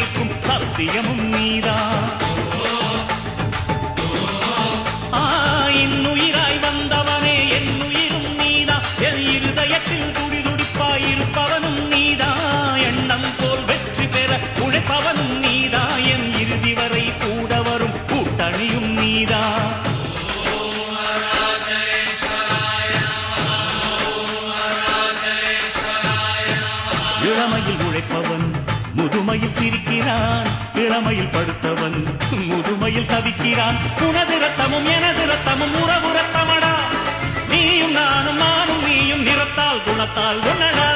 இருக்கும் சத்தியமும் நீதான். இன்னுயிராய் வந்தவனே என்னுயிரும் நீதான். என் இருதயத்தில் துடிதுடிப்பாயிருப்பவனும் நீதான். எண்ணம் போல் வெற்றி பெற உழைப்பவனும் நீதான். என் இறுதி வரை கூட வரும் கூட்டணியும் நீதான். இளமையில் உழைப்பவன் முதுமையில் சிரிக்கிறான். இளமையில் படுத்தவன் முதுமையில் தவிக்கிறான். உனது ரத்தமும் எனது ரத்தமும் உறவு ரத்தமடா. நீயும் நானும் நானும் நீயும் நிறத்தால் குணத்தால் ஒன்னடா.